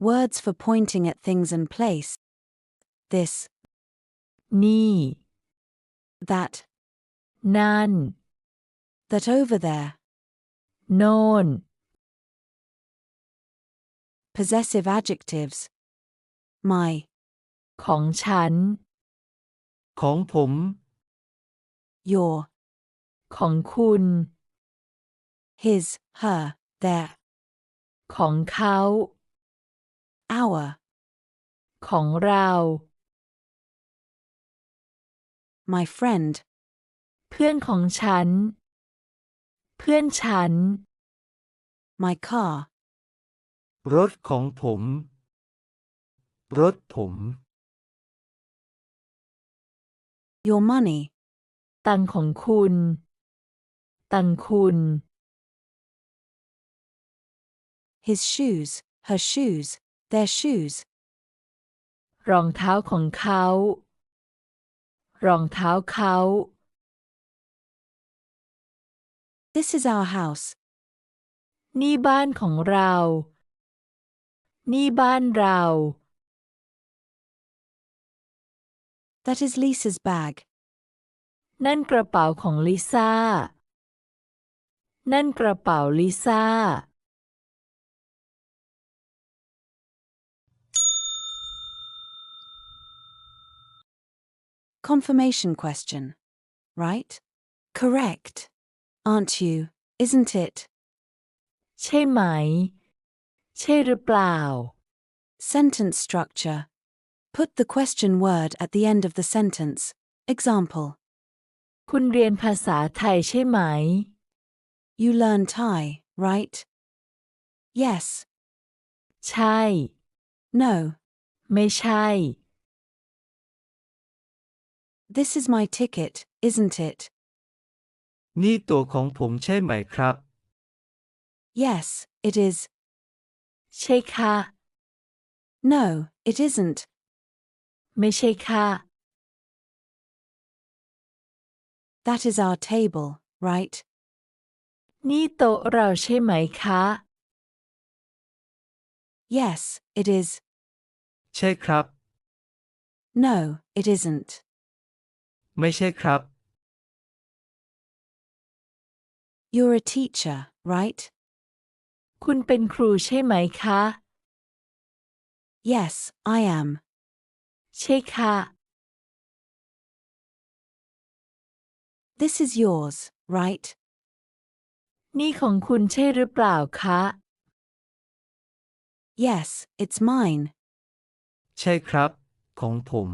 Words for pointing at things and place. This, นี่ that, นั่น that over there. โน่น Possessive adjectives. My, ของฉัน ของผม your, ของคุณ his, her, their, ของเขา our, ของเรา my friend, เพื่อนของฉัน เพื่อนฉัน my car, รถของผม รถผม your money, ตังค์ของคุณ ตังค์คุณ his shoes, her shoes, their shoes. รองเท้าของเขา รองเท้าเขา This is our house. นี่บ้านของเรา นี่บ้านเรา That is Lisa's bag. นั่นกระเป๋าของลิซ่า นั่นกระเป๋าลิซ่า Confirmation question. Right? Correct. Aren't you? Isn't it? ใช่ไหม ใช่หรือเปล่า Sentence structure. Put the question word at the end of the sentence. Example. คุณเรียนภาษาไทยใช่ไหม You learn Thai, right? Yes. ใช่ No. ไม่ใช่ This is my ticket, isn't it? นี่ตั๋วของผมใช่ไหมครับ Yes, it is. ใช่ค่ะ No, it isn't. ไม่ใช่ค่ะ That is our table, right? นี่โต๊ะเราใช่ไหมคะ Yes, it is. ใช่ครับ No, it isn't. ไม่ใช่ครับ You're a teacher, right? คุณเป็นครูใช่ไหมคะ Yes, I am. ใช่ค่ะ This is yours, right? นี่ของคุณใช่หรือเปล่าคะ Yes, it's mine. ใช่ครับ ของผม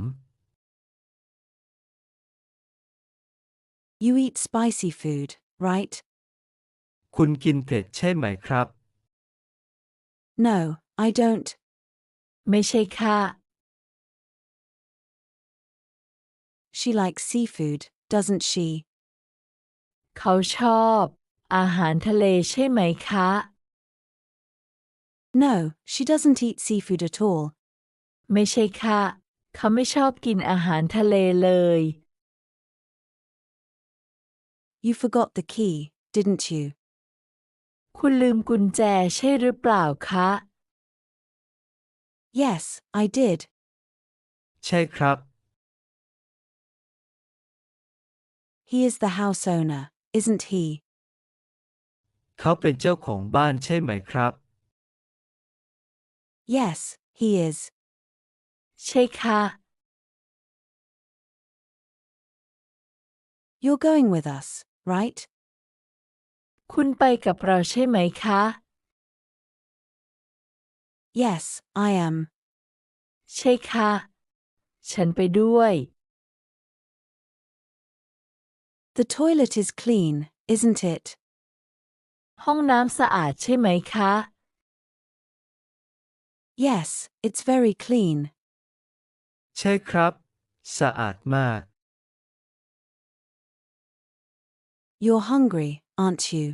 You eat spicy food, right? คุณกินเผ็ดใช่ไหมครับ No, I don't. ไม่ใช่ค่ะ She likes seafood, doesn't she? เขาชอบ อาหารทะเลใช่ไหมคะ No, she doesn't eat seafood at all. ไม่ใช่ค่ะ เขาไม่ชอบกินอาหารทะเลเลย You forgot the key, didn't you? คุณลืมกุญแจใช่หรือเปล่าคะ Yes, I did. ใช่ครับ He is the house owner, isn't he? เขาเป็นเจ้าของบ้านใช่ไหมครับ Yes, he is. ใช่ค่ะ You're going with us, right? คุณไปกับเราใช่ไหมคะ Yes, I am. ใช่ค่ะ ฉันไปด้วย The toilet is clean, isn't it? ห้องน้ำสะอาดใช่ไหมคะ Yes, it's very clean. ใช่ครับ สะอาดมาก You're hungry, aren't you?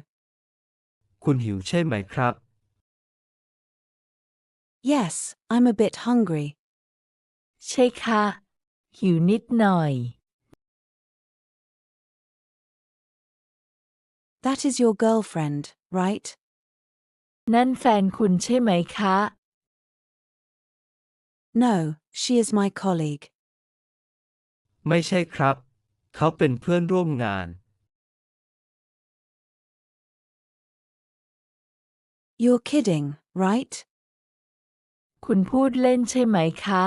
คุณหิวใช่ไหมครับ Yes, I'm a bit hungry. ใช่ค่ะ หิวนิดหน่อย That is your girlfriend, right? นั่นแฟนคุณใช่ไหมคะ No, she is my colleague. ไม่ใช่ครับ เขาเป็นเพื่อนร่วมงาน You're kidding, right? คุณพูดเล่นใช่ไหมคะ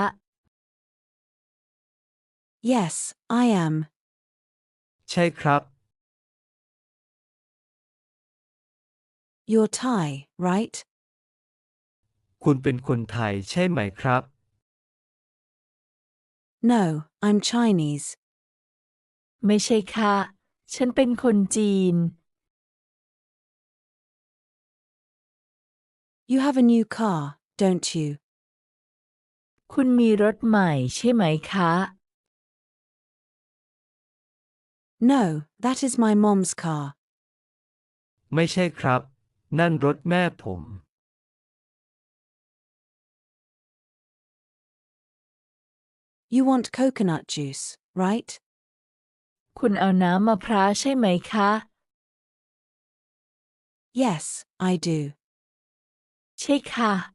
Yes, I am. ใช่ครับ You're Thai, right? คุณเป็นคนไทยใช่ไหมครับ No, I'm Chinese. ไม่ใช่ค่ะ ฉันเป็นคนจีน You have a new car, don't you? คุณมีรถใหม่ใช่ไหมคะ No, that is my mom's car. ไม่ใช่ครับ นั่นรถแม่ผม You want coconut juice, right? คุณเอาน้ำมะพร้าวใช่ไหมคะ Yes, I do. ใช่ค่ะ